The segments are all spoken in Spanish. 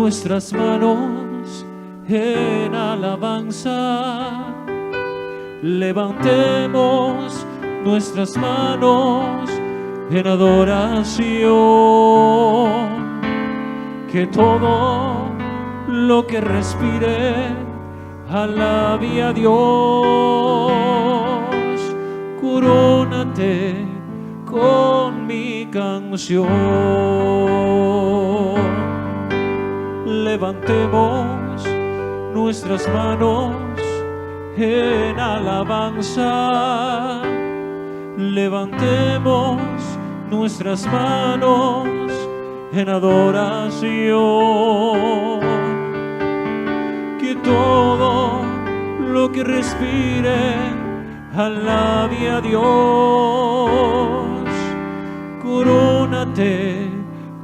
nuestras manos en alabanza. Levantemos nuestras manos en adoración. Que todo lo que respire alabe a Dios. Corónate con mi canción. Levantemos nuestras manos en alabanza. Levantemos nuestras manos en adoración. Que todo lo que respire alabe a Dios. Corónate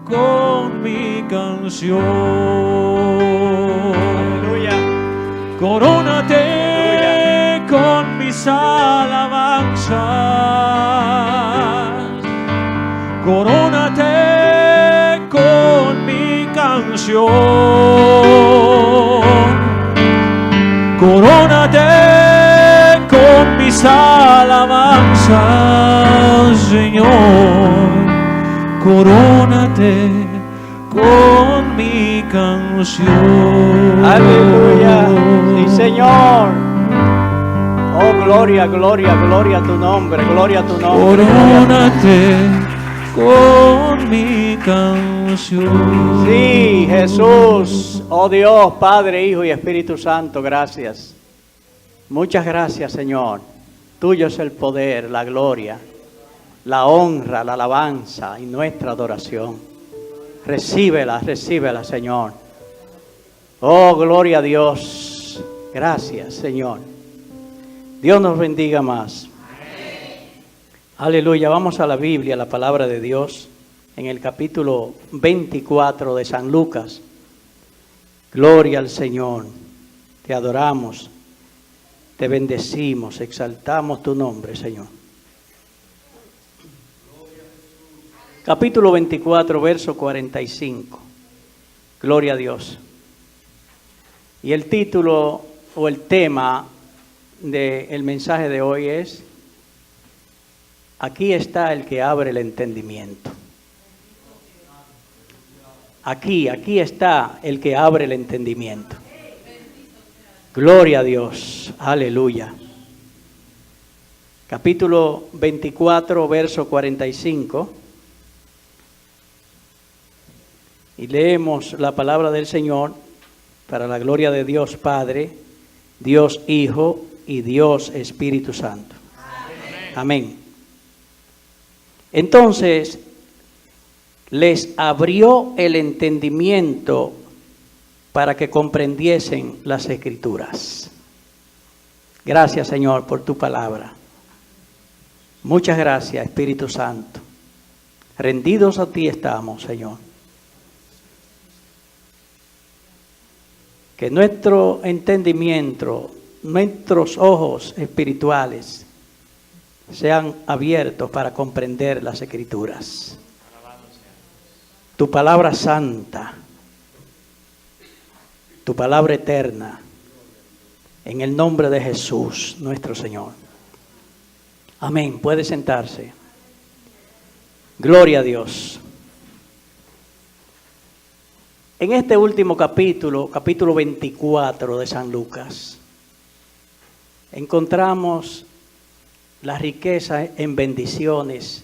con mi canción. Aleluya. Corónate con mis alabanzas. Corónate con mi canción. Corónate con mis alabanzas, Señor. Corónate con mi canción. Aleluya. Sí, Señor. Oh, gloria, gloria, gloria a tu nombre. Gloria a tu nombre. Corónate con mi canción. Sí, Jesús. Oh Dios, Padre, Hijo y Espíritu Santo, gracias. Muchas gracias, Señor. Tuyo es el poder, la gloria, la honra, la alabanza y nuestra adoración. Recíbela, recíbela, Señor. Oh, gloria a Dios. Gracias, Señor. Dios nos bendiga más. Aleluya. Vamos a la Biblia, la palabra de Dios, en el capítulo 24 de San Lucas. Gloria al Señor. Te adoramos, te bendecimos, exaltamos tu nombre, Señor. Capítulo 24, verso 45. Gloria a Dios. Y el título o el tema del mensaje de hoy es: aquí está el que abre el entendimiento. Aquí está el que abre el entendimiento. Gloria a Dios. Aleluya. Capítulo 24, verso 45. Y leemos la palabra del Señor para la gloria de Dios Padre, Dios Hijo y Dios Espíritu Santo. Amén. Entonces les abrió el entendimiento para que comprendiesen las Escrituras. Gracias, Señor, por tu palabra. Muchas gracias, Espíritu Santo. Rendidos a ti estamos, Señor. Que nuestro entendimiento, nuestros ojos espirituales sean abiertos para comprender las Escrituras. Tu palabra santa, tu palabra eterna, en el nombre de Jesús, nuestro Señor. Amén. Puede sentarse. Gloria a Dios. En este último capítulo, capítulo 24 de San Lucas, encontramos la riqueza en bendiciones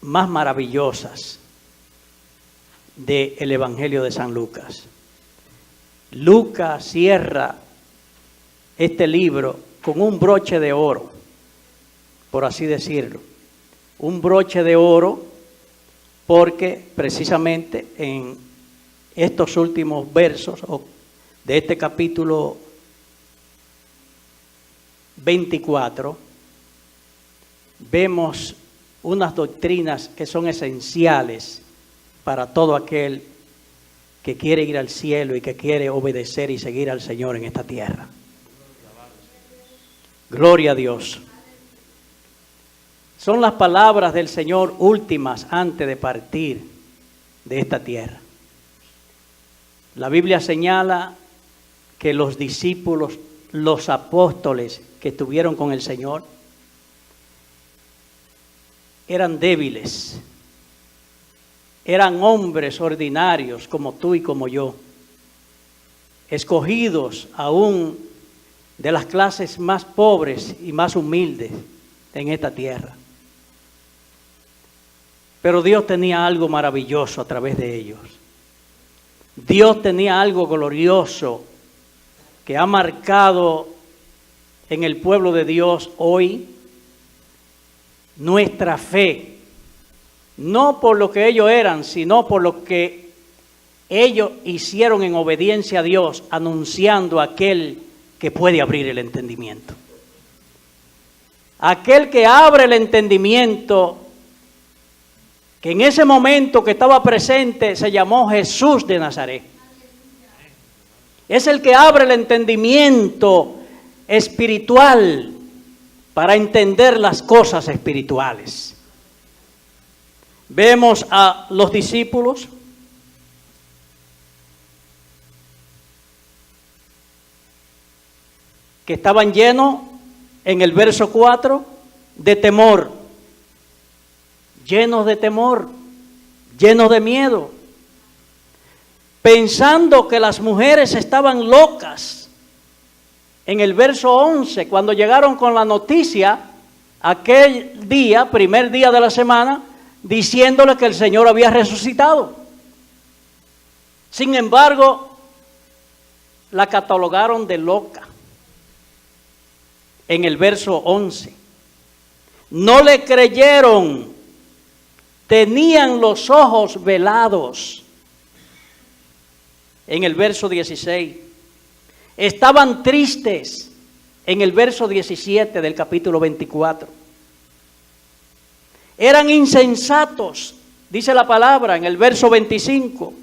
más maravillosas del Evangelio de San Lucas. Lucas cierra este libro con un broche de oro, por así decirlo. Un broche de oro porque precisamente en estos últimos versos de este capítulo 24 vemos unas doctrinas que son esenciales para todo aquel que quiere ir al cielo y que quiere obedecer y seguir al Señor en esta tierra. Gloria a Dios. Son las palabras del Señor últimas antes de partir de esta tierra. La Biblia señala que los discípulos, los apóstoles que estuvieron con el Señor, eran débiles, eran hombres ordinarios como tú y como yo, escogidos aún de las clases más pobres y más humildes en esta tierra. Pero Dios tenía algo maravilloso a través de ellos. Dios tenía algo glorioso que ha marcado en el pueblo de Dios hoy nuestra fe, no por lo que ellos eran, sino por lo que ellos hicieron en obediencia a Dios, anunciando a aquel que puede abrir el entendimiento. Aquel que abre el entendimiento, que en ese momento que estaba presente se llamó Jesús de Nazaret. Es el que abre el entendimiento espiritual para entender las cosas espirituales. Vemos a los discípulos que estaban llenos, en el verso 4, de temor, llenos de temor, llenos de miedo, pensando que las mujeres estaban locas. En el verso 11, cuando llegaron con la noticia, aquel día, primer día de la semana, diciéndole que el Señor había resucitado. Sin embargo, la catalogaron de loca. En el verso 11, no le creyeron, tenían los ojos velados. En el verso 16, estaban tristes. En el verso 17 del capítulo 24, eran insensatos, dice la palabra en el verso 25,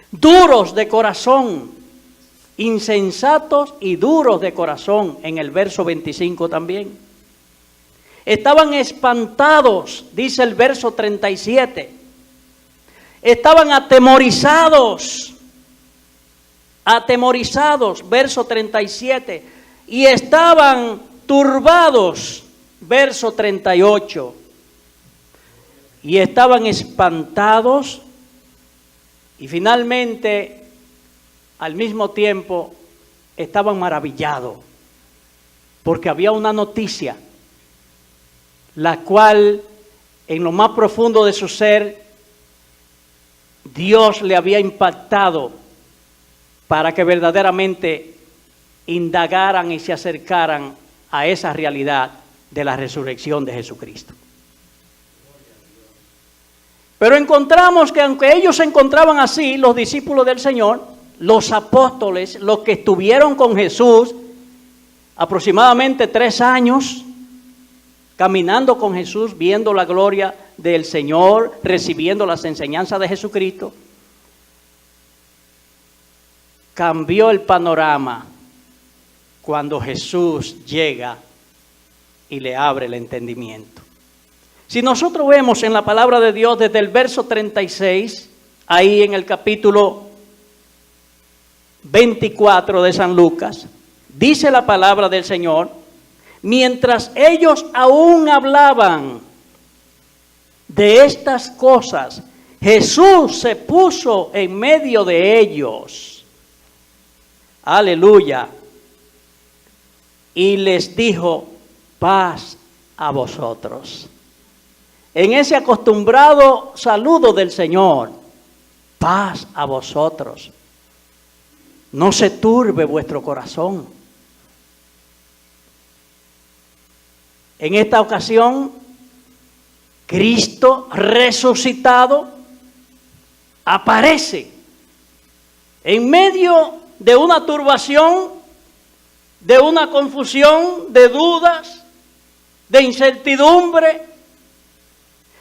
duros de corazón. Insensatos y duros de corazón, en el verso 25 también. Estaban espantados, dice el verso 37. Estaban atemorizados, verso 37. Y estaban turbados, verso 38. Y estaban espantados y finalmente, al mismo tiempo, estaban maravillados, porque había una noticia, la cual en lo más profundo de su ser, Dios le había impactado para que verdaderamente indagaran y se acercaran a esa realidad de la resurrección de Jesucristo. Pero encontramos que aunque ellos se encontraban así, los discípulos del Señor, los apóstoles, los que estuvieron con Jesús aproximadamente 3 años, caminando con Jesús, viendo la gloria del Señor, recibiendo las enseñanzas de Jesucristo, cambió el panorama cuando Jesús llega y le abre el entendimiento. Si nosotros vemos en la palabra de Dios desde el verso 36, ahí en el capítulo 24 de San Lucas, dice la palabra del Señor: mientras ellos aún hablaban de estas cosas, Jesús se puso en medio de ellos. Aleluya. Y les dijo: paz a vosotros. En ese acostumbrado saludo del Señor: paz a vosotros. No se turbe vuestro corazón. En esta ocasión, Cristo resucitado aparece en medio de una turbación, de una confusión, de dudas, de incertidumbre,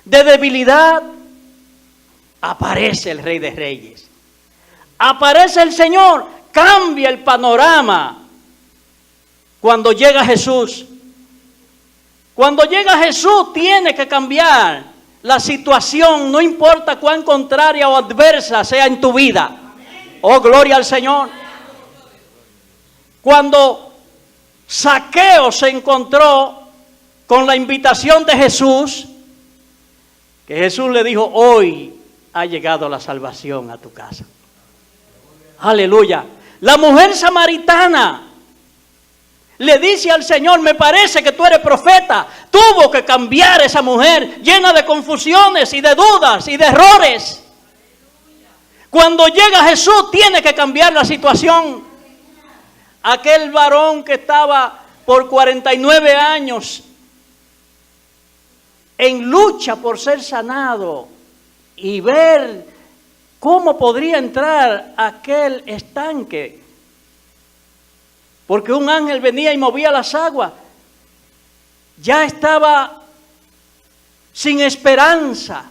de debilidad. Aparece el Rey de Reyes. Aparece el Señor. Cambia el panorama cuando llega Jesús. Cuando llega Jesús tiene que cambiar la situación, no importa cuán contraria o adversa sea en tu vida. Oh, gloria al Señor. Cuando Zaqueo se encontró con la invitación de Jesús, que Jesús le dijo, hoy ha llegado la salvación a tu casa. Aleluya. La mujer samaritana le dice al Señor, me parece que tú eres profeta. Tuvo que cambiar esa mujer llena de confusiones y de dudas y de errores. Cuando llega Jesús tiene que cambiar la situación. Aquel varón que estaba por 49 años en lucha por ser sanado y ver cómo podría entrar aquel estanque. Porque un ángel venía y movía las aguas. Ya estaba sin esperanza.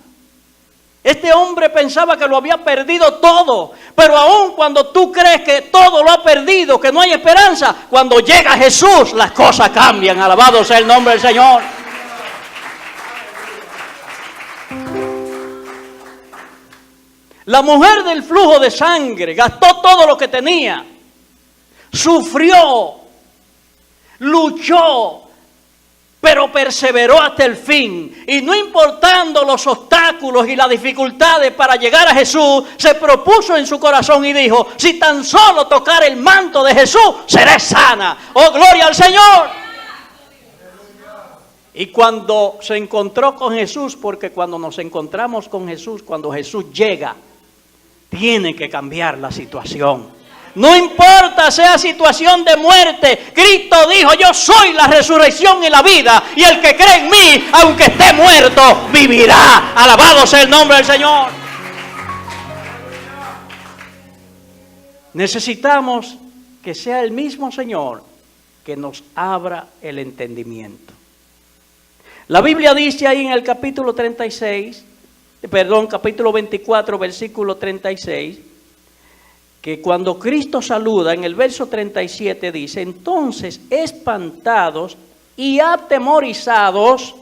Este hombre pensaba que lo había perdido todo. Pero aun cuando tú crees que todo lo ha perdido, que no hay esperanza, cuando llega Jesús, las cosas cambian. Alabado sea el nombre del Señor. La mujer del flujo de sangre gastó todo lo que tenía. Sufrió, luchó, pero perseveró hasta el fin. Y no importando los obstáculos y las dificultades para llegar a Jesús, se propuso en su corazón y dijo, si tan solo tocar el manto de Jesús, seré sana. ¡Oh, gloria al Señor! Y cuando se encontró con Jesús, porque cuando nos encontramos con Jesús, cuando Jesús llega, tiene que cambiar la situación. No importa sea situación de muerte, Cristo dijo, yo soy la resurrección y la vida, y el que cree en mí, aunque esté muerto, vivirá. Alabado sea el nombre del Señor. Necesitamos que sea el mismo Señor que nos abra el entendimiento. La Biblia dice ahí en el capítulo 24, versículo 36, que cuando Cristo saluda, en el verso 37 dice, entonces espantados y atemorizados,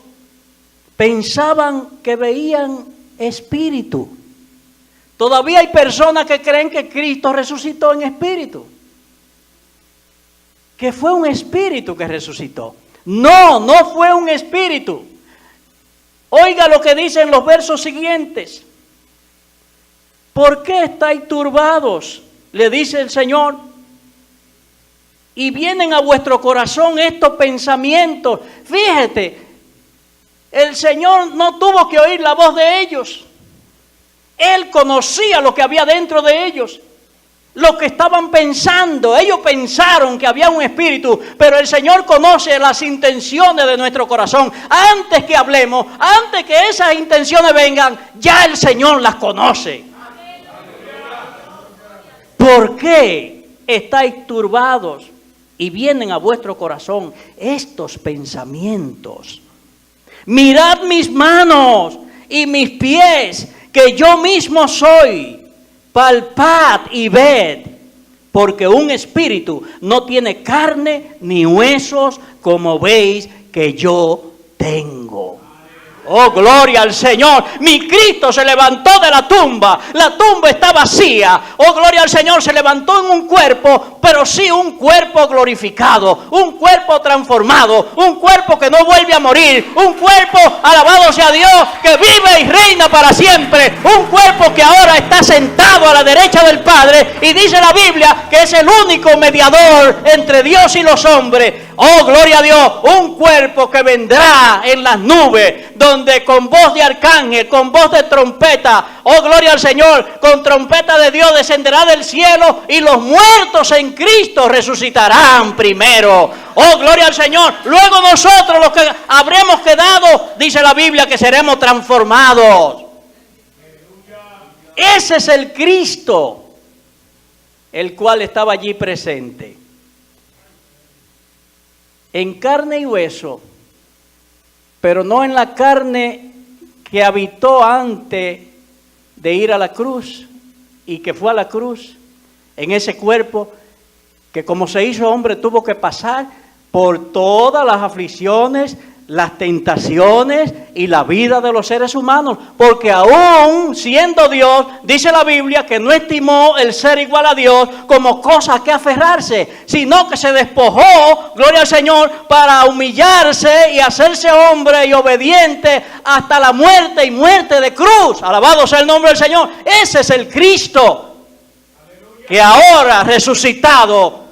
pensaban que veían espíritu. Todavía hay personas que creen que Cristo resucitó en espíritu, que fue un espíritu que resucitó. No, no fue un espíritu. Oiga lo que dicen los versos siguientes. ¿Por qué estáis turbados? Le dice el Señor. Y vienen a vuestro corazón estos pensamientos. Fíjate, el Señor no tuvo que oír la voz de ellos. Él conocía lo que había dentro de ellos, lo que estaban pensando. Ellos pensaron que había un espíritu, pero el Señor conoce las intenciones de nuestro corazón. Antes que hablemos, antes que esas intenciones vengan, ya el Señor las conoce. ¿Por qué estáis turbados y vienen a vuestro corazón estos pensamientos? Mirad mis manos y mis pies, que yo mismo soy. Palpad y ved, porque un espíritu no tiene carne ni huesos, como veis que yo tengo. Oh, gloria al Señor. Mi Cristo se levantó de la tumba está vacía. Oh, gloria al Señor, se levantó en un cuerpo, pero sí un cuerpo glorificado, un cuerpo transformado, un cuerpo que no vuelve a morir, un cuerpo, alabado sea Dios, que vive y reina para siempre, un cuerpo que ahora está sentado a la derecha del Padre, y dice la Biblia que es el único mediador entre Dios y los hombres. Oh, gloria a Dios, un cuerpo que vendrá en las nubes, donde con voz de arcángel, con voz de trompeta, oh, gloria al Señor, con trompeta de Dios descenderá del cielo, y los muertos en Cristo resucitarán primero. Oh, gloria al Señor. Luego nosotros, los que habremos quedado, dice la Biblia, que seremos transformados. Ese es el Cristo, el cual estaba allí presente, en carne y hueso, pero no en la carne que habitó antes de ir a la cruz y que fue a la cruz, en ese cuerpo que como se hizo hombre tuvo que pasar por todas las aflicciones, las tentaciones y la vida de los seres humanos, porque aún siendo Dios, dice la Biblia que no estimó el ser igual a Dios como cosa a que aferrarse, sino que se despojó, gloria al Señor, para humillarse y hacerse hombre y obediente hasta la muerte y muerte de cruz. Alabado sea el nombre del Señor. Ese es el Cristo que ahora resucitado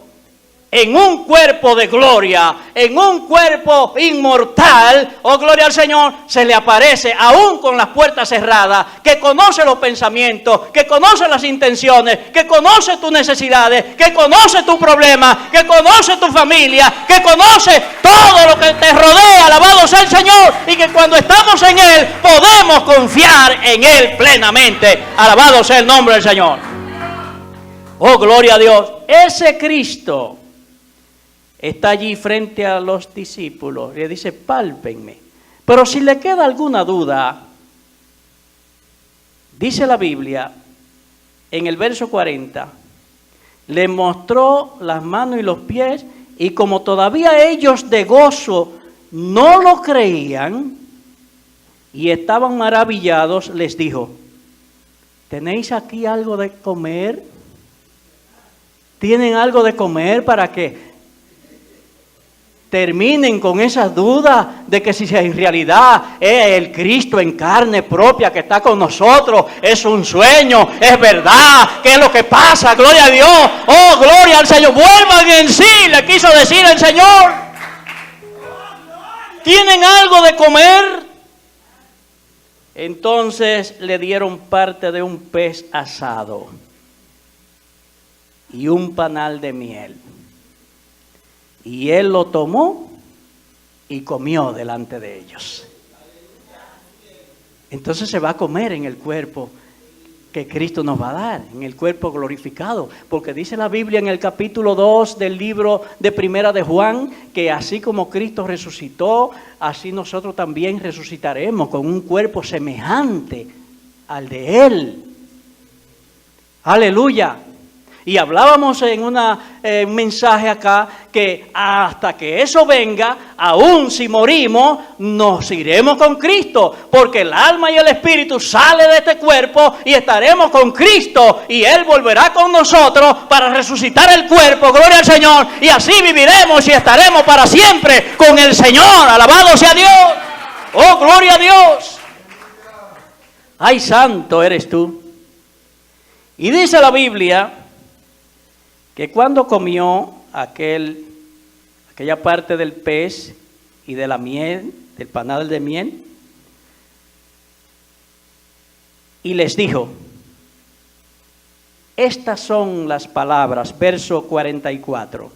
en un cuerpo de gloria, en un cuerpo inmortal, oh gloria al Señor, se le aparece aún con las puertas cerradas, que conoce los pensamientos, que conoce las intenciones, que conoce tus necesidades, que conoce tus problemas, que conoce tu familia, que conoce todo lo que te rodea, alabado sea el Señor, y que cuando estamos en Él podemos confiar en Él plenamente, alabado sea el nombre del Señor. Oh gloria a Dios, ese Cristo está allí frente a los discípulos y le dice, pálpenme. Pero si le queda alguna duda, dice la Biblia, en el verso 40, le mostró las manos y los pies, y como todavía ellos de gozo no lo creían y estaban maravillados, les dijo, ¿tenéis aquí algo de comer? ¿Tienen algo de comer para que terminen con esas dudas de que si en realidad es el Cristo en carne propia que está con nosotros, es un sueño, es verdad, qué es lo que pasa? Gloria a Dios, oh gloria al Señor, vuelvan en sí, le quiso decir el Señor. ¿Tienen algo de comer? Entonces le dieron parte de un pez asado y un panal de miel. Y él lo tomó y comió delante de ellos. Entonces se va a comer en el cuerpo que Cristo nos va a dar, en el cuerpo glorificado. Porque dice la Biblia en el capítulo 2 del libro de Primera de Juan, que así como Cristo resucitó, así nosotros también resucitaremos con un cuerpo semejante al de Él. Aleluya. Y hablábamos en un mensaje acá que hasta que eso venga, aún si morimos, nos iremos con Cristo. Porque el alma y el espíritu salen de este cuerpo y estaremos con Cristo. Y Él volverá con nosotros para resucitar el cuerpo, gloria al Señor. Y así viviremos y estaremos para siempre con el Señor. Alabado sea Dios. Oh, gloria a Dios. Ay, santo eres tú. Y dice la Biblia que cuando comió aquella parte del pez y de la miel, del panal de miel, y les dijo, estas son las palabras, verso 44,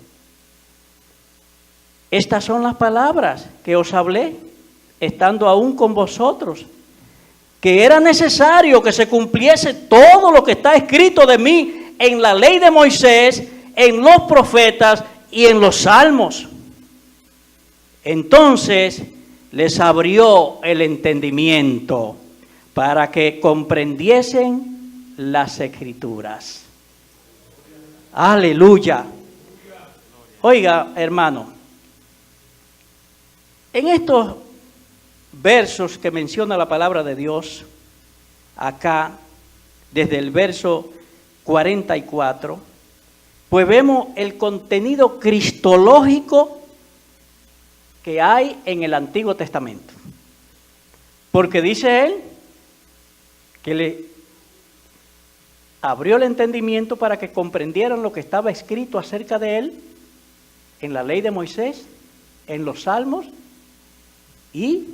estas son las palabras que os hablé, estando aún con vosotros, que era necesario que se cumpliese todo lo que está escrito de mí en la ley de Moisés, en los profetas y en los salmos. Entonces les abrió el entendimiento para que comprendiesen las Escrituras. Aleluya. Oiga, hermano, en estos versos que menciona la palabra de Dios, acá, desde el verso 44, pues vemos el contenido cristológico que hay en el Antiguo Testamento. Porque dice él que le abrió el entendimiento para que comprendieran lo que estaba escrito acerca de él en la ley de Moisés, en los salmos y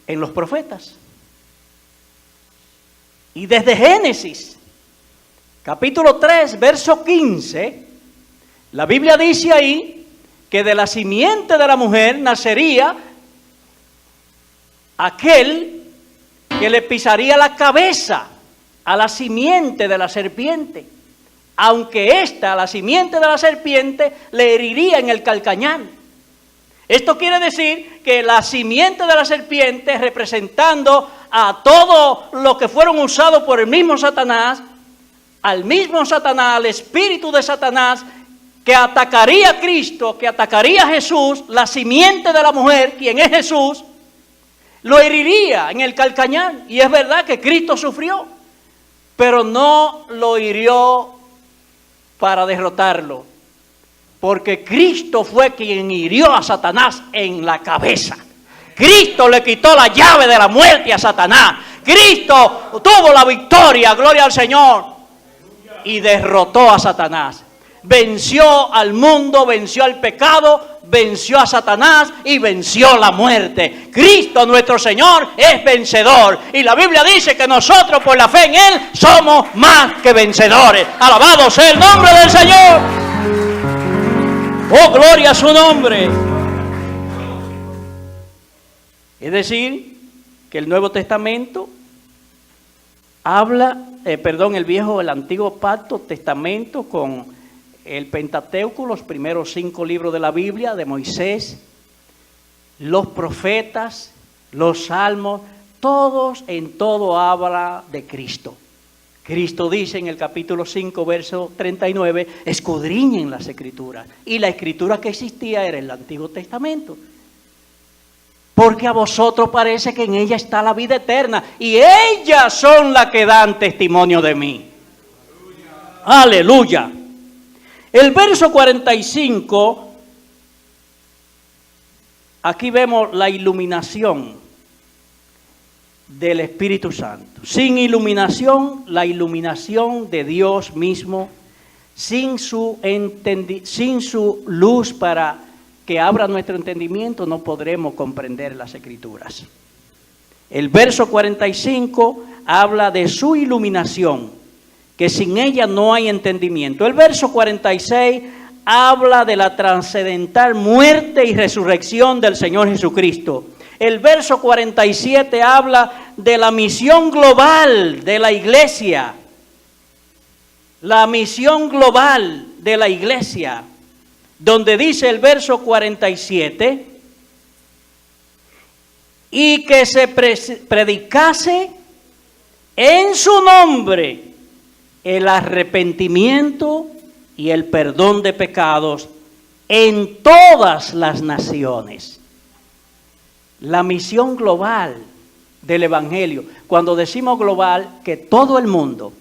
en los profetas. Y desde Génesis, capítulo 3, verso 15, la Biblia dice ahí que de la simiente de la mujer nacería aquel que le pisaría la cabeza a la simiente de la serpiente, aunque esta, la simiente de la serpiente, le heriría en el calcañar. Esto quiere decir que la simiente de la serpiente, representando a todo lo que fueron usados por el mismo Satanás, al mismo Satanás, al espíritu de Satanás, que atacaría a Cristo, que atacaría a Jesús, la simiente de la mujer, quien es Jesús, lo heriría en el calcañar. Y es verdad que Cristo sufrió, pero no lo hirió para derrotarlo, porque Cristo fue quien hirió a Satanás en la cabeza. Cristo le quitó la llave de la muerte a Satanás. Cristo tuvo la victoria, gloria al Señor, y derrotó a Satanás. Venció al mundo, venció al pecado, venció a Satanás y venció la muerte. Cristo nuestro Señor es vencedor. Y la Biblia dice que nosotros por la fe en Él somos más que vencedores. Alabado sea el nombre del Señor. Oh, gloria a su nombre. Es decir, que el Nuevo Testamento habla, el Antiguo Pacto, Testamento con el Pentateuco, los primeros 5 libros de la Biblia, de Moisés, los profetas, los salmos, todos en todo habla de Cristo. Cristo dice en el capítulo 5, verso 39, escudriñen las Escrituras. Y la Escritura que existía era el Antiguo Testamento. Porque a vosotros parece que en ella está la vida eterna. Y ellas son las que dan testimonio de mí. Aleluya. El verso 45, aquí vemos la iluminación del Espíritu Santo. Sin iluminación, la iluminación de Dios mismo, sin su luz para que abra nuestro entendimiento, no podremos comprender las Escrituras. El verso 45 habla de su iluminación, que sin ella no hay entendimiento. El verso 46 habla de la trascendental muerte y resurrección del Señor Jesucristo. El verso 47 habla de la misión global de la iglesia. La misión global de la iglesia, donde dice el verso 47, y que se predicase en su nombre el arrepentimiento y el perdón de pecados en todas las naciones. La misión global del Evangelio. Cuando decimos global, que todo el mundo,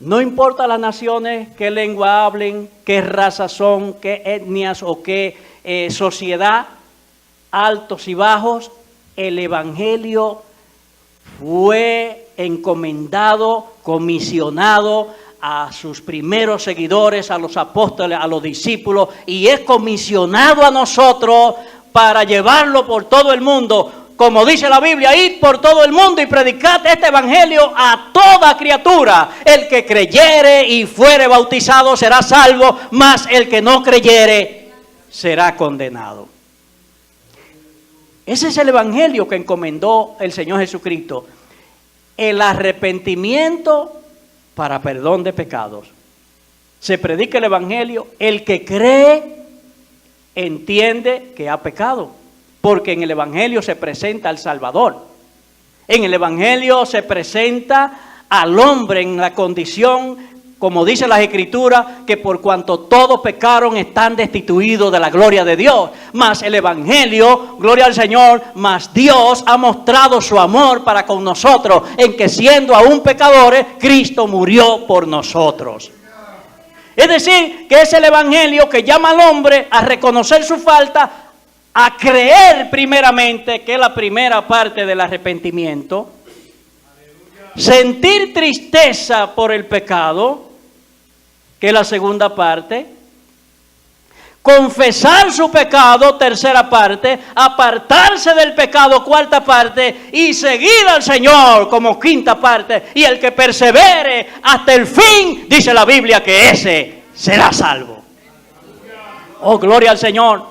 no importa las naciones, qué lengua hablen, qué raza son, qué etnias o qué sociedad, altos y bajos, el Evangelio fue encomendado, comisionado a sus primeros seguidores, a los apóstoles, a los discípulos, y es comisionado a nosotros para llevarlo por todo el mundo. Como dice la Biblia, id por todo el mundo y predicad este evangelio a toda criatura. El que creyere y fuere bautizado será salvo, mas el que no creyere será condenado. Ese es el evangelio que encomendó el Señor Jesucristo. El arrepentimiento para perdón de pecados. Se predica el evangelio, el que cree entiende que ha pecado, porque en el evangelio se presenta al Salvador. En el evangelio se presenta al hombre en la condición, como dice las Escrituras, que por cuanto todos pecaron están destituidos de la gloria de Dios. Mas el evangelio, gloria al Señor, mas Dios ha mostrado su amor para con nosotros, en que siendo aún pecadores, Cristo murió por nosotros. Es decir, que es el evangelio que llama al hombre a reconocer su falta, a creer primeramente, que es la primera parte del arrepentimiento, sentir tristeza por el pecado, que es la segunda parte, confesar su pecado, tercera parte, apartarse del pecado, cuarta parte, y seguir al Señor como quinta parte. Y el que persevere hasta el fin, dice la Biblia, que ese será salvo. Oh, gloria al Señor.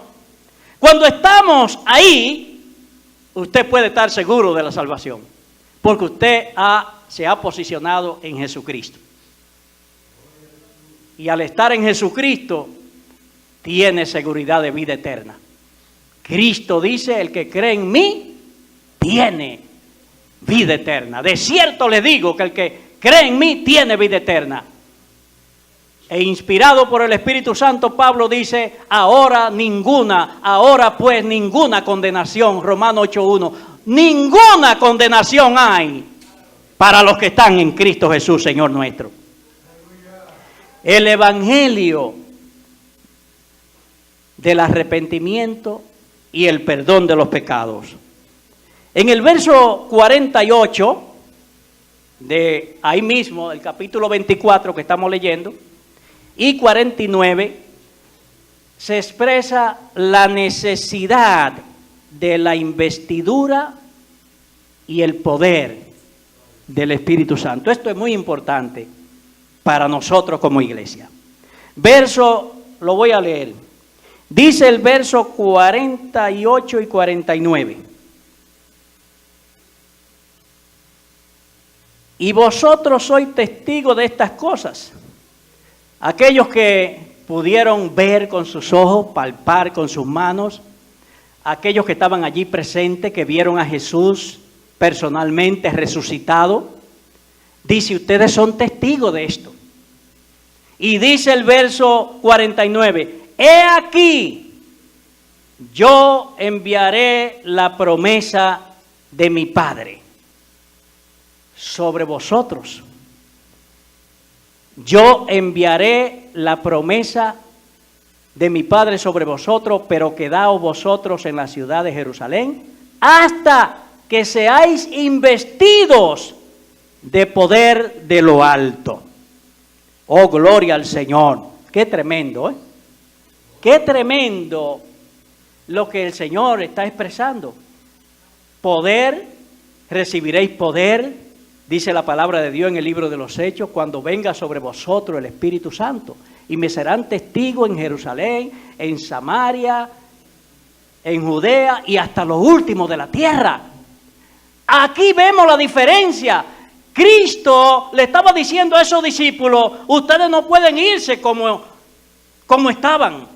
Cuando estamos ahí, usted puede estar seguro de la salvación, porque usted se ha posicionado en Jesucristo. Y al estar en Jesucristo, tiene seguridad de vida eterna. Cristo dice, el que cree en mí, tiene vida eterna. De cierto le digo que el que cree en mí, tiene vida eterna. E inspirado por el Espíritu Santo, Pablo dice, ahora pues ninguna condenación, Romanos 8:1, ninguna condenación hay para los que están en Cristo Jesús, Señor nuestro. El Evangelio del arrepentimiento y el perdón de los pecados. En el verso 48, de ahí mismo, del capítulo 24 que estamos leyendo, y 49, se expresa la necesidad de la investidura y el poder del Espíritu Santo. Esto es muy importante para nosotros como iglesia. Verso, lo voy a leer. Dice el verso 48 y 49. Y vosotros sois testigos de estas cosas. Aquellos que pudieron ver con sus ojos, palpar con sus manos, aquellos que estaban allí presentes, que vieron a Jesús personalmente resucitado, dice, ustedes son testigos de esto. Y dice el verso 49, he aquí, yo enviaré la promesa de mi Padre sobre vosotros. Yo enviaré la promesa de mi Padre sobre vosotros, pero quedaos vosotros en la ciudad de Jerusalén hasta que seáis investidos de poder de lo alto. Oh, gloria al Señor. Qué tremendo, ¿eh? Qué tremendo lo que el Señor está expresando. Poder, recibiréis poder. Dice la palabra de Dios en el libro de los Hechos, cuando venga sobre vosotros el Espíritu Santo, y me serán testigos en Jerusalén, en Samaria, en Judea y hasta los últimos de la tierra. Aquí vemos la diferencia. Cristo le estaba diciendo a esos discípulos, ustedes no pueden irse como estaban.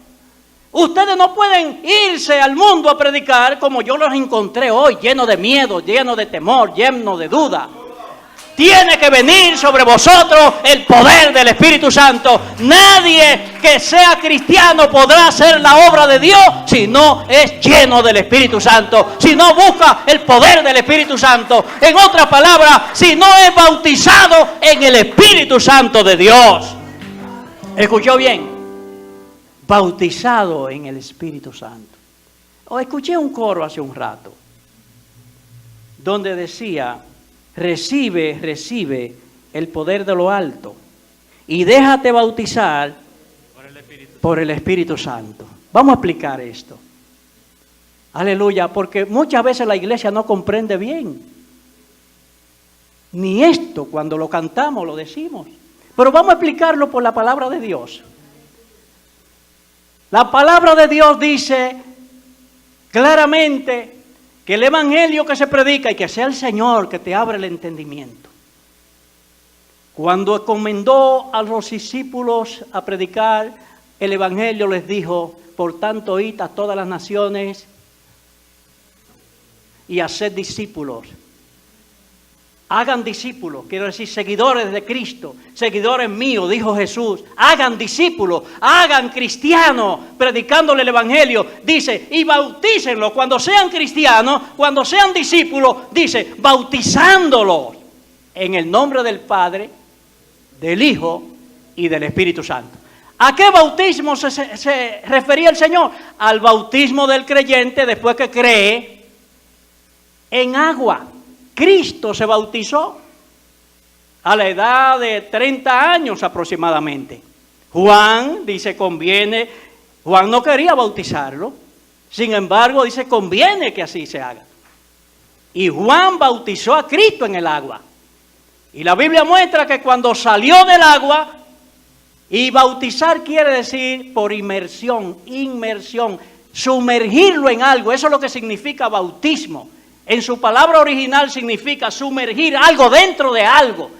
Ustedes no pueden irse al mundo a predicar como yo los encontré hoy, llenos de miedo, llenos de temor, llenos de duda. Tiene que venir sobre vosotros el poder del Espíritu Santo. Nadie que sea cristiano podrá hacer la obra de Dios si no es lleno del Espíritu Santo, si no busca el poder del Espíritu Santo. En otras palabras, si no es bautizado en el Espíritu Santo de Dios. ¿Escuchó bien? Bautizado en el Espíritu Santo. Escuché un coro hace un rato donde decía, recibe el poder de lo alto y déjate bautizar por el Espíritu Santo. Vamos a explicar esto. Aleluya, porque muchas veces la iglesia no comprende bien. Ni esto, cuando lo cantamos, lo decimos. Pero vamos a explicarlo por la palabra de Dios. La palabra de Dios dice claramente que el evangelio que se predica y que sea el Señor que te abre el entendimiento. Cuando encomendó a los discípulos a predicar el evangelio, les dijo, por tanto, id a todas las naciones y haced discípulos. Hagan discípulos, quiero decir seguidores de Cristo, seguidores míos, dijo Jesús. Hagan discípulos, hagan cristianos, predicándole el evangelio. Dice, y bautícenlos cuando sean cristianos, cuando sean discípulos, dice, bautizándolos en el nombre del Padre, del Hijo y del Espíritu Santo. ¿A qué bautismo se refería el Señor? Al bautismo del creyente después que cree en agua. Cristo se bautizó a la edad de 30 años aproximadamente. Juan dice conviene, Juan no quería bautizarlo, sin embargo dice conviene que así se haga. Y Juan bautizó a Cristo en el agua. Y la Biblia muestra que cuando salió del agua, y bautizar quiere decir por inmersión, sumergirlo en algo, eso es lo que significa bautismo. En su palabra original significa sumergir algo dentro de algo,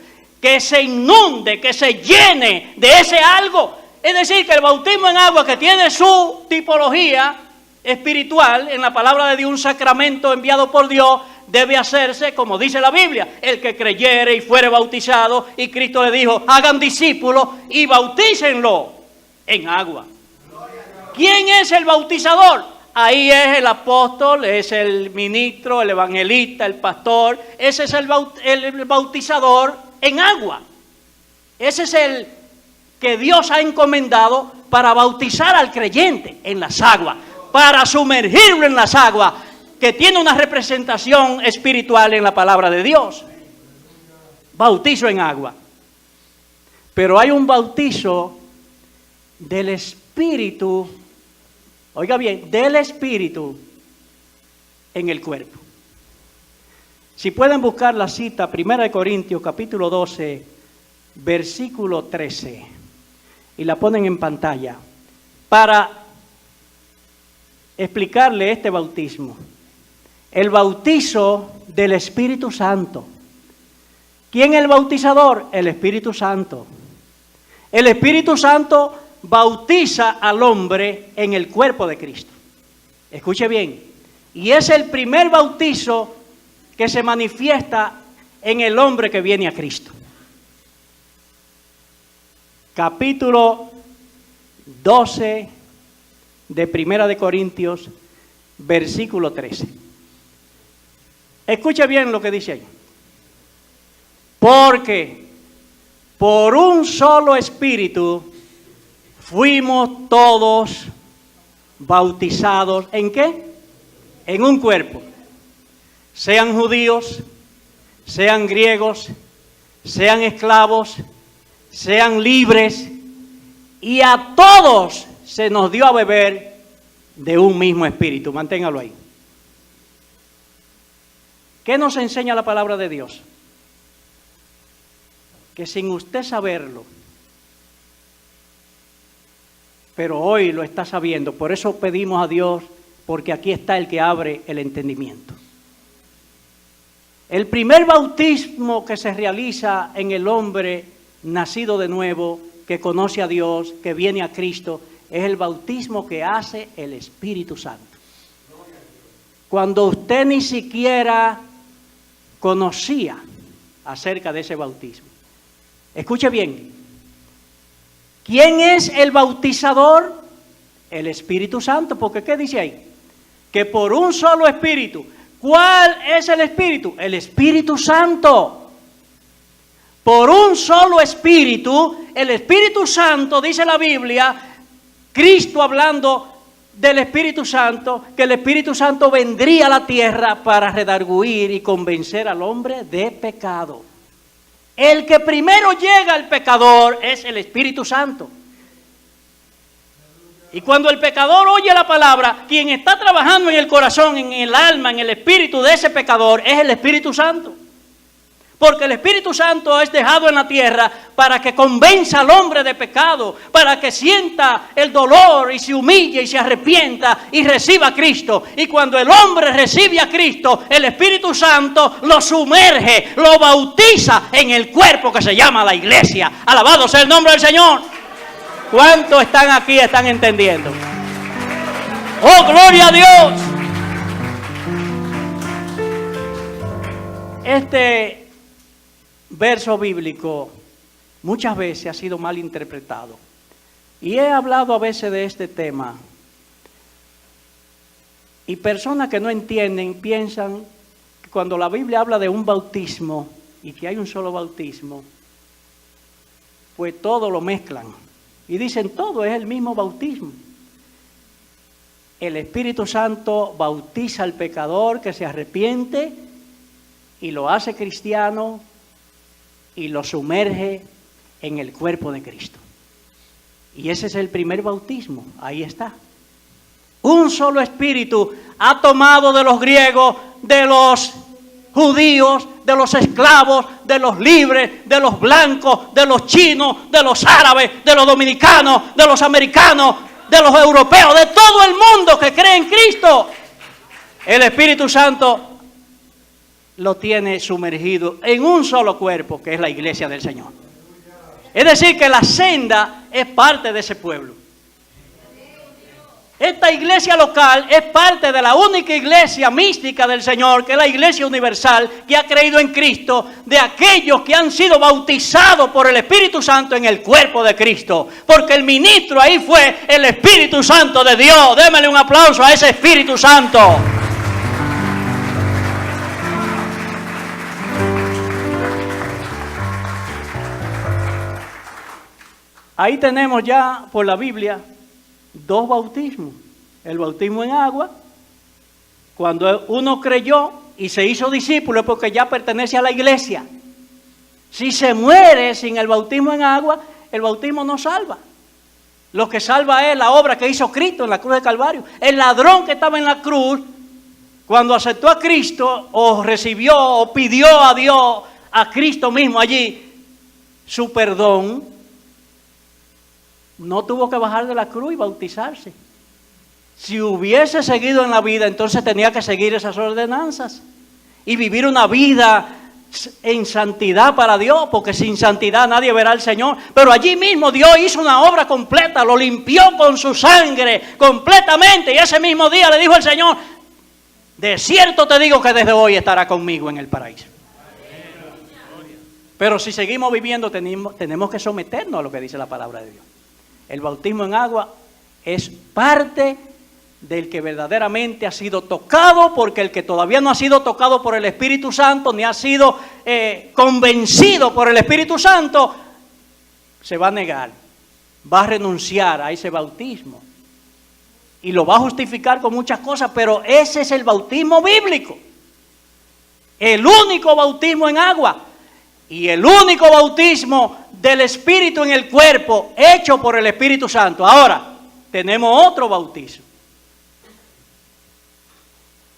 que se inunde, que se llene de ese algo. Es decir, que el bautismo en agua, que tiene su tipología espiritual, en la palabra de Dios, un sacramento enviado por Dios, debe hacerse como dice la Biblia: el que creyere y fuere bautizado. Y Cristo le dijo: hagan discípulos y bautícenlo en agua. ¿Quién es el bautizador? Ahí es el apóstol, es el ministro, el evangelista, el pastor. Ese es el bautizador en agua. Ese es el que Dios ha encomendado para bautizar al creyente en las aguas, para sumergirlo en las aguas, que tiene una representación espiritual en la palabra de Dios. Bautizo en agua. Pero hay un bautizo del Espíritu, oiga bien, del Espíritu en el cuerpo. Si pueden buscar la cita, 1 Corintios capítulo 12, versículo 13, y la ponen en pantalla, para explicarle este bautismo. El bautizo del Espíritu Santo. ¿Quién es el bautizador? El Espíritu Santo. El Espíritu Santo bautiza al hombre en el cuerpo de Cristo. Escuche bien. Y es el primer bautizo que se manifiesta en el hombre que viene a Cristo. Capítulo 12 de 1 Corintios, versículo 13. Escuche bien lo que dice ahí. Porque por un solo Espíritu fuimos todos bautizados. ¿En qué? En un cuerpo. Sean judíos, sean griegos, sean esclavos, sean libres, y a todos se nos dio a beber de un mismo espíritu. Manténgalo ahí. ¿Qué nos enseña la palabra de Dios? Que sin usted saberlo, pero hoy lo está sabiendo, por eso pedimos a Dios, porque aquí está el que abre el entendimiento. El primer bautismo que se realiza en el hombre nacido de nuevo, que conoce a Dios, que viene a Cristo, es el bautismo que hace el Espíritu Santo. Cuando usted ni siquiera conocía acerca de ese bautismo. Escuche bien. ¿Quién es el bautizador? El Espíritu Santo, porque ¿qué dice ahí? Que por un solo Espíritu. ¿Cuál es el Espíritu? El Espíritu Santo. Por un solo Espíritu, el Espíritu Santo, dice la Biblia, Cristo hablando del Espíritu Santo, que el Espíritu Santo vendría a la tierra para redarguir y convencer al hombre de pecado. El que primero llega al pecador es el Espíritu Santo. Y cuando el pecador oye la palabra, quien está trabajando en el corazón, en el alma, en el espíritu de ese pecador, es el Espíritu Santo. Porque el Espíritu Santo es dejado en la tierra para que convenza al hombre de pecado, para que sienta el dolor y se humille y se arrepienta y reciba a Cristo. Y cuando el hombre recibe a Cristo, el Espíritu Santo lo sumerge, lo bautiza en el cuerpo que se llama la iglesia. Alabado sea el nombre del Señor. ¿Cuántos están aquí, están entendiendo? ¡Oh, gloria a Dios! Este verso bíblico muchas veces ha sido mal interpretado. Y he hablado a veces de este tema. Y personas que no entienden piensan que cuando la Biblia habla de un bautismo y que hay un solo bautismo, pues todo lo mezclan. Y dicen todo es el mismo bautismo. El Espíritu Santo bautiza al pecador que se arrepiente y lo hace cristiano y lo sumerge en el cuerpo de Cristo. Y ese es el primer bautismo, ahí está. Un solo Espíritu ha tomado de los griegos, de los judíos, de los esclavos, de los libres, de los blancos, de los chinos, de los árabes, de los dominicanos, de los americanos, de los europeos, de todo el mundo que cree en Cristo. El Espíritu Santo lo tiene sumergido en un solo cuerpo, que es la iglesia del Señor. Es decir, que la senda es parte de ese pueblo. Esta iglesia local es parte de la única iglesia mística del Señor, que es la iglesia universal, que ha creído en Cristo, de aquellos que han sido bautizados por el Espíritu Santo en el cuerpo de Cristo. Porque el ministro ahí fue el Espíritu Santo de Dios. Démele un aplauso a ese Espíritu Santo. Ahí tenemos ya por la Biblia 2 bautismos. El bautismo en agua, cuando uno creyó y se hizo discípulo, porque ya pertenece a la iglesia. Si se muere sin el bautismo en agua, el bautismo no salva. Lo que salva es la obra que hizo Cristo en la cruz de Calvario. El ladrón que estaba en la cruz, cuando aceptó a Cristo, o recibió, o pidió a Dios, a Cristo mismo allí, su perdón, no tuvo que bajar de la cruz y bautizarse. Si hubiese seguido en la vida, entonces tenía que seguir esas ordenanzas y vivir una vida en santidad para Dios, porque sin santidad nadie verá al Señor. Pero allí mismo Dios hizo una obra completa, lo limpió con su sangre completamente, y ese mismo día le dijo al Señor: de cierto te digo que desde hoy estará conmigo en el paraíso. Pero si seguimos viviendo, tenemos que someternos a lo que dice la palabra de Dios. El bautismo en agua es parte del que verdaderamente ha sido tocado, porque el que todavía no ha sido tocado por el Espíritu Santo, ni ha sido convencido por el Espíritu Santo, se va a negar, va a renunciar a ese bautismo y lo va a justificar con muchas cosas, pero ese es el bautismo bíblico, el único bautismo en agua y el único bautismo del Espíritu en el cuerpo, hecho por el Espíritu Santo. Ahora, tenemos otro bautismo.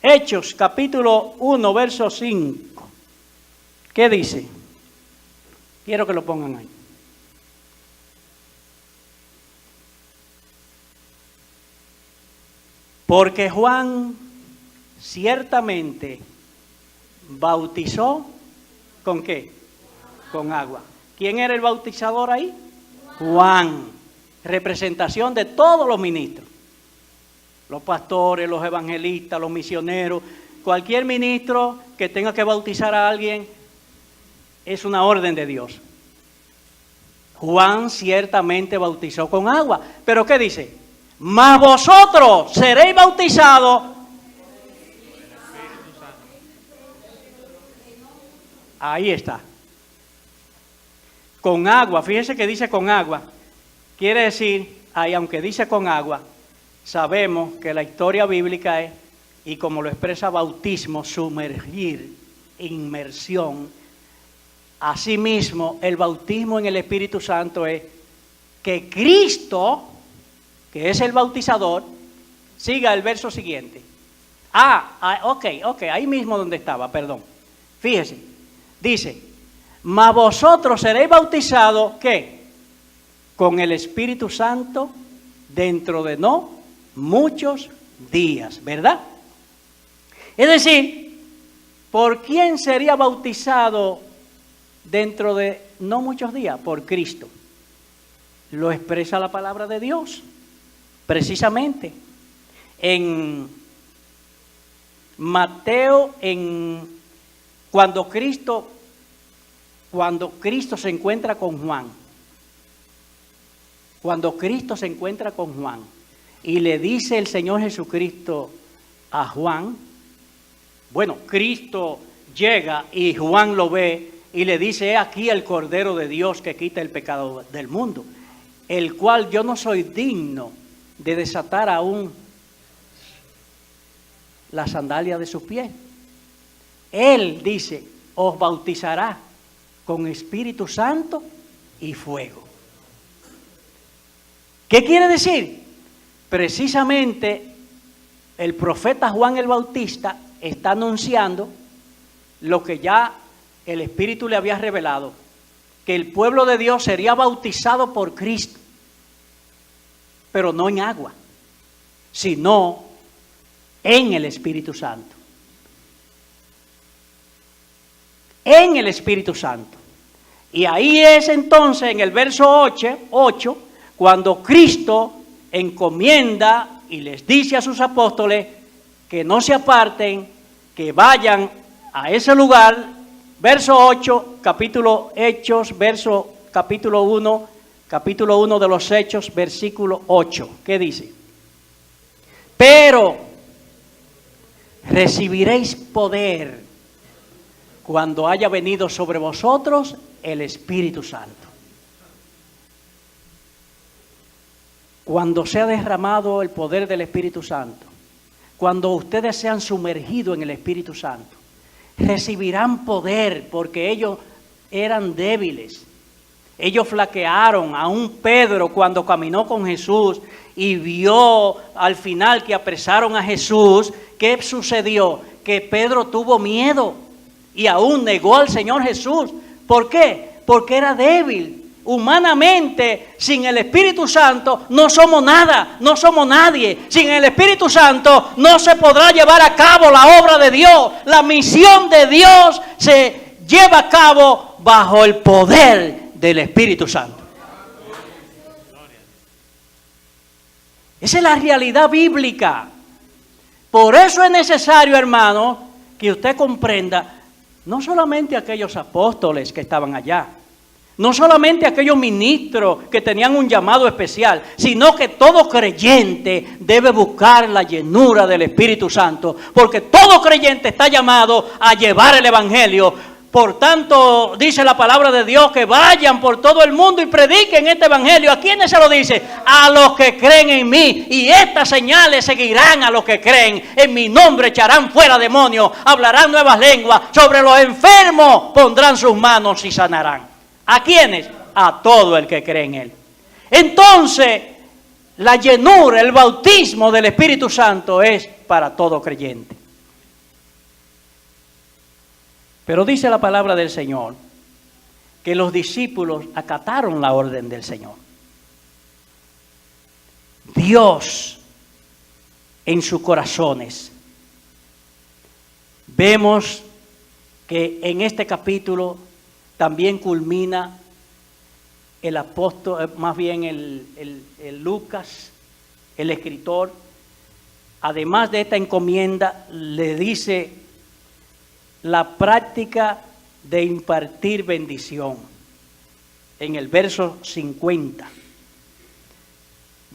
Hechos, capítulo 1, verso 5. ¿Qué dice? Quiero que lo pongan ahí. Porque Juan ciertamente bautizó, ¿con qué? Con agua. ¿Quién era el bautizador ahí? Juan. Representación de todos los ministros. Los pastores, los evangelistas, los misioneros. Cualquier ministro que tenga que bautizar a alguien es una orden de Dios. Juan ciertamente bautizó con agua. ¿Pero qué dice? Mas vosotros seréis bautizados. Ahí está. Con agua, fíjese que dice con agua. Quiere decir, ahí aunque dice con agua, sabemos que la historia bíblica es, y como lo expresa bautismo, sumergir, inmersión. Asimismo, el bautismo en el Espíritu Santo es que Cristo, que es el bautizador, siga el verso siguiente. Ok, ahí mismo donde estaba, perdón. Fíjese, dice: mas vosotros seréis bautizados, ¿qué? Con el Espíritu Santo dentro de no muchos días, ¿verdad? Es decir, ¿por quién sería bautizado dentro de no muchos días? Por Cristo. Lo expresa la palabra de Dios, precisamente. En Mateo, cuando Cristo se encuentra con Juan, y le dice el Señor Jesucristo a Juan, bueno, Cristo llega y Juan lo ve y le dice: he aquí el Cordero de Dios que quita el pecado del mundo, el cual yo no soy digno de desatar aún la sandalia de sus pies. Él dice: os bautizará con Espíritu Santo y fuego. ¿Qué quiere decir? Precisamente el profeta Juan el Bautista está anunciando lo que ya el Espíritu le había revelado, que el pueblo de Dios sería bautizado por Cristo, pero no en agua, sino en el Espíritu Santo. En el Espíritu Santo. Y ahí es entonces en el verso 8, cuando Cristo encomienda y les dice a sus apóstoles que no se aparten, que vayan a ese lugar. Verso 8, capítulo Hechos, capítulo 1 de los Hechos, versículo 8. ¿Qué dice? Pero recibiréis poder cuando haya venido sobre vosotros el Espíritu Santo. Cuando sea derramado el poder del Espíritu Santo, cuando ustedes sean sumergidos en el Espíritu Santo, recibirán poder, porque ellos eran débiles. Ellos flaquearon. Aún Pedro, cuando caminó con Jesús y vio al final que apresaron a Jesús, ¿qué sucedió? Que Pedro tuvo miedo y aún negó al Señor Jesús. ¿Por qué? Porque era débil. Humanamente, sin el Espíritu Santo no somos nada, no somos nadie. Sin el Espíritu Santo no se podrá llevar a cabo la obra de Dios. La misión de Dios se lleva a cabo bajo el poder del Espíritu Santo. Esa es la realidad bíblica. Por eso es necesario, hermano, que usted comprenda, no solamente aquellos apóstoles que estaban allá, no solamente aquellos ministros que tenían un llamado especial, sino que todo creyente debe buscar la llenura del Espíritu Santo, porque todo creyente está llamado a llevar el Evangelio. Por tanto, dice la palabra de Dios que vayan por todo el mundo y prediquen este Evangelio. ¿A quiénes se lo dice? A los que creen en mí. Y estas señales seguirán a los que creen. En mi nombre echarán fuera demonios, hablarán nuevas lenguas, sobre los enfermos pondrán sus manos y sanarán. ¿A quiénes? A todo el que cree en Él. Entonces, la llenura, el bautismo del Espíritu Santo es para todo creyente. Pero dice la palabra del Señor que los discípulos acataron la orden del Señor. Dios en sus corazones. Vemos que en este capítulo también culmina el apóstol, más bien el Lucas, el escritor. Además de esta encomienda, le dice la práctica de impartir bendición. En el verso 50,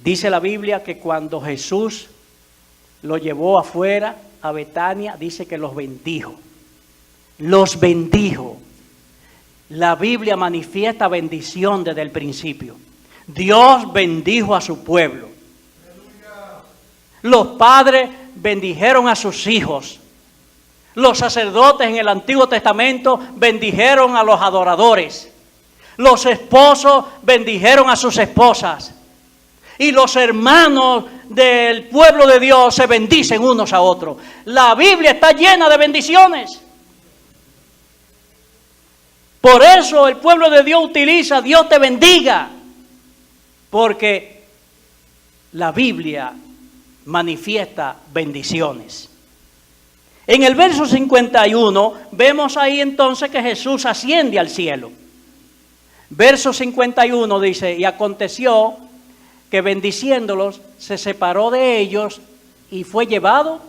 dice la Biblia que cuando Jesús lo llevó afuera a Betania, dice que los bendijo. Los bendijo. La Biblia manifiesta bendición desde el principio. Dios bendijo a su pueblo. Los padres bendijeron a sus hijos. Los sacerdotes en el Antiguo Testamento bendijeron a los adoradores. Los esposos bendijeron a sus esposas. Y los hermanos del pueblo de Dios se bendicen unos a otros. La Biblia está llena de bendiciones. Por eso el pueblo de Dios utiliza Dios te bendiga. Porque la Biblia manifiesta bendiciones. En el verso 51 vemos ahí entonces que Jesús asciende al cielo. Verso 51 dice, y aconteció que bendiciéndolos se separó de ellos y fue llevado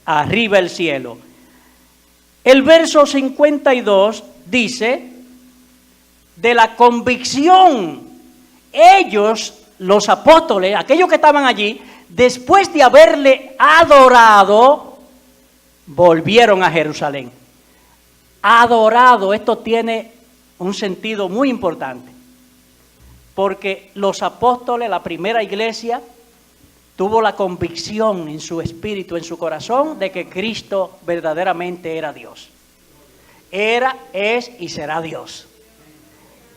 arriba al cielo. El verso 52 dice, de la convicción, ellos, los apóstoles, aquellos que estaban allí, después de haberle adorado, volvieron a Jerusalén. Adorado, esto tiene un sentido muy importante. Porque los apóstoles, la primera iglesia, tuvo la convicción en su espíritu, en su corazón, de que Cristo verdaderamente era Dios. Era, es y será Dios.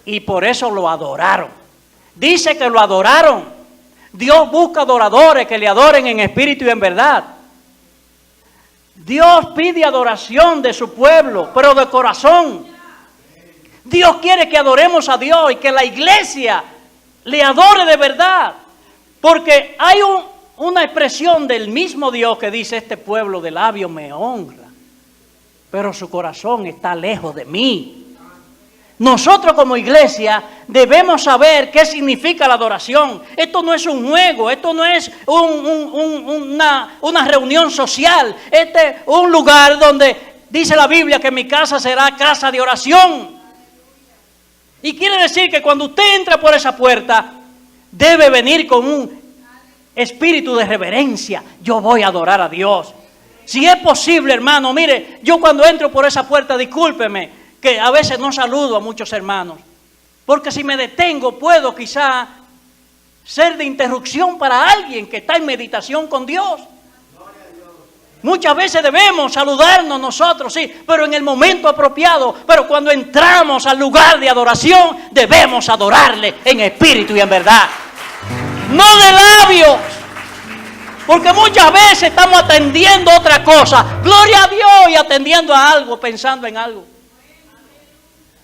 Y por eso lo adoraron. Dice que lo adoraron. Dios busca adoradores que le adoren en espíritu y en verdad. Dios pide adoración de su pueblo, pero de corazón. Dios quiere que adoremos a Dios y que la iglesia le adore de verdad. Porque hay una expresión del mismo Dios que dice, este pueblo de labios me honra, pero su corazón está lejos de mí. Nosotros como iglesia debemos saber qué significa la adoración. Esto no es un juego, esto no es una reunión social. Este es un lugar donde dice la Biblia que mi casa será casa de oración. Y quiere decir que cuando usted entra por esa puerta, debe venir con un espíritu de reverencia. Yo voy a adorar a Dios. Si es posible, hermano, mire, yo cuando entro por esa puerta, discúlpeme, que a veces no saludo a muchos hermanos, porque si me detengo puedo quizá ser de interrupción para alguien que está en meditación con Dios. Muchas veces debemos saludarnos nosotros, sí, pero en el momento apropiado. Pero cuando entramos al lugar de adoración, debemos adorarle en espíritu y en verdad. No de labios, porque muchas veces estamos atendiendo otra cosa. Gloria a Dios, y atendiendo a algo, pensando en algo.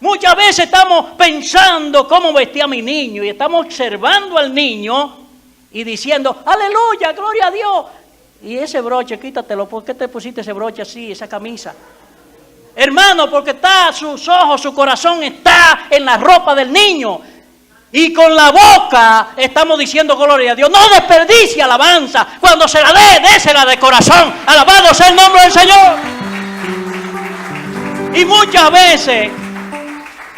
Muchas veces estamos pensando cómo vestía mi niño y estamos observando al niño y diciendo, aleluya, gloria a Dios. Y ese broche, quítatelo, ¿por qué te pusiste ese broche así, esa camisa? Hermano, porque está sus ojos, su corazón está en la ropa del niño. Y con la boca estamos diciendo gloria a Dios. No desperdicie alabanza. Cuando se la désela de corazón. Alabado sea el nombre del Señor. Y muchas veces,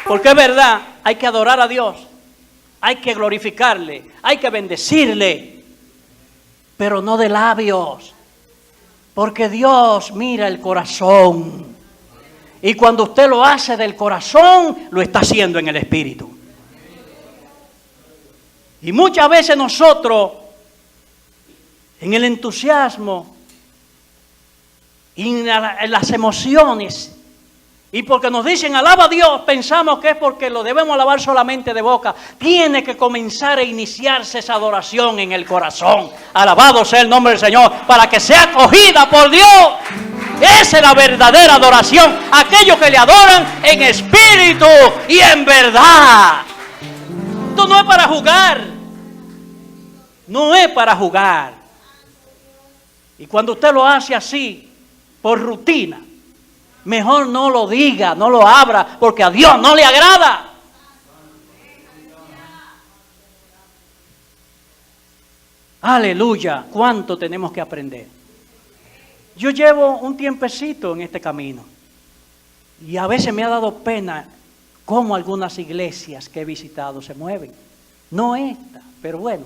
porque es verdad, hay que adorar a Dios, hay que glorificarle, hay que bendecirle, pero no de labios, porque Dios mira el corazón, y cuando usted lo hace del corazón, lo está haciendo en el espíritu. Y muchas veces nosotros, en el entusiasmo, y en las emociones, y porque nos dicen alaba a Dios, pensamos que es porque lo debemos alabar solamente de boca. Tiene que comenzar a iniciarse esa adoración en el corazón. Alabado sea el nombre del Señor, para que sea acogida por Dios. Esa es la verdadera adoración. Aquellos que le adoran en espíritu y en verdad. Esto no es para jugar. No es para jugar. Y cuando usted lo hace así, por rutina, mejor no lo diga, no lo abra, porque a Dios no le agrada. Aleluya, cuánto tenemos que aprender. Yo llevo un tiempecito en este camino y a veces me ha dado pena cómo algunas iglesias que he visitado se mueven. No esta, pero bueno.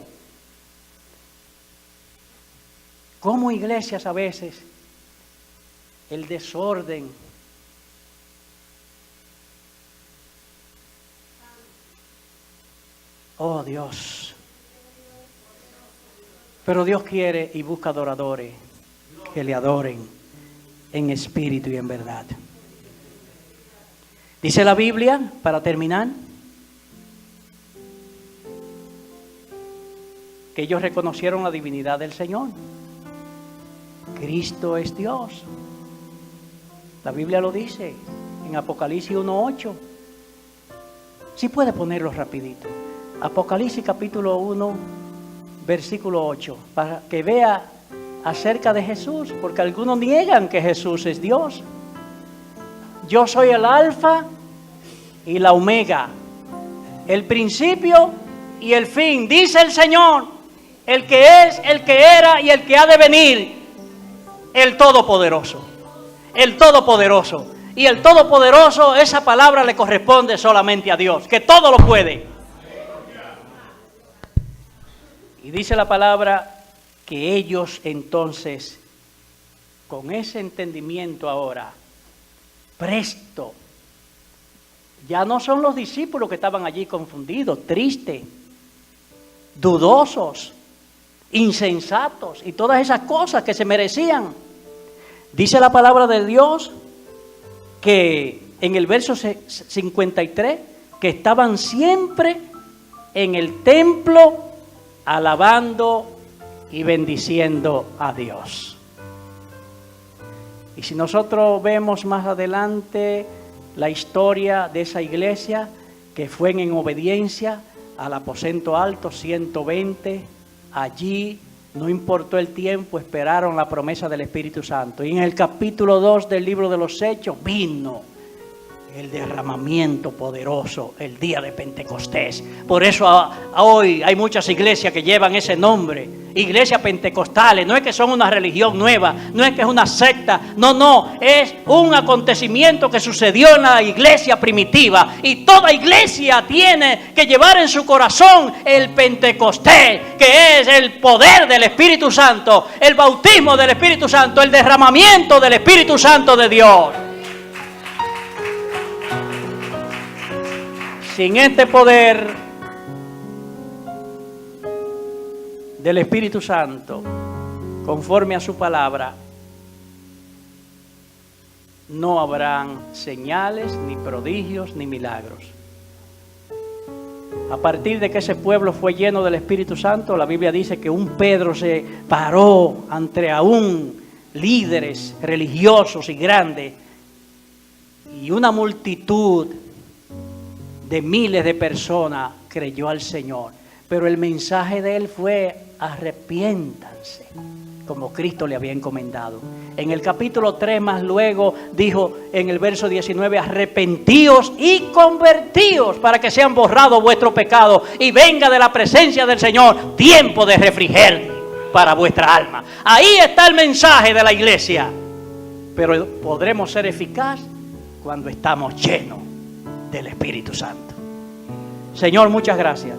Como iglesias a veces el desorden, oh Dios, pero Dios quiere y busca adoradores que le adoren en espíritu y en verdad. Dice la Biblia, para terminar, que ellos reconocieron la divinidad del Señor. Cristo es Dios. La Biblia lo dice en Apocalipsis 1:8. Si puede ponerlo rapidito. Apocalipsis capítulo 1, versículo 8. Para que vea acerca de Jesús. Porque algunos niegan que Jesús es Dios. Yo soy el alfa y la omega. El principio y el fin. Dice el Señor. El que es, el que era y el que ha de venir. El Todopoderoso. El Todopoderoso. Y el Todopoderoso, esa palabra le corresponde solamente a Dios, que todo lo puede. Y dice la palabra que ellos entonces, con ese entendimiento ahora, presto, ya no son los discípulos que estaban allí confundidos, tristes, dudosos, insensatos y todas esas cosas que se merecían. Dice la palabra de Dios que en el verso 53, que estaban siempre en el templo alabando y bendiciendo a Dios. Y si nosotros vemos más adelante la historia de esa iglesia, que fue en obediencia al aposento alto 120, allí no importó el tiempo, esperaron la promesa del Espíritu Santo. Y en el capítulo 2 del libro de los Hechos vino el derramamiento poderoso, el día de Pentecostés. Por eso hoy hay muchas iglesias que llevan ese nombre, iglesias pentecostales. No es que son una religión nueva, no es que es una secta, no, es un acontecimiento que sucedió en la iglesia primitiva, y toda iglesia tiene que llevar en su corazón el Pentecostés, que es el poder del Espíritu Santo, el bautismo del Espíritu Santo, el derramamiento del Espíritu Santo de Dios. Sin este poder del Espíritu Santo, conforme a su palabra, no habrán señales, ni prodigios, ni milagros. A partir de que ese pueblo fue lleno del Espíritu Santo, la Biblia dice que un Pedro se paró ante aún líderes religiosos y grandes, y una multitud de miles de personas creyó al Señor. Pero el mensaje de él fue: arrepiéntanse, como Cristo le había encomendado. En el capítulo 3 más luego dijo en el verso 19: arrepentíos y convertíos para que sean borrados vuestros pecados y venga de la presencia del Señor tiempo de refrigerio para vuestra alma. Ahí está el mensaje de la iglesia. Pero podremos ser eficaces cuando estamos llenos del Espíritu Santo. Señor, muchas gracias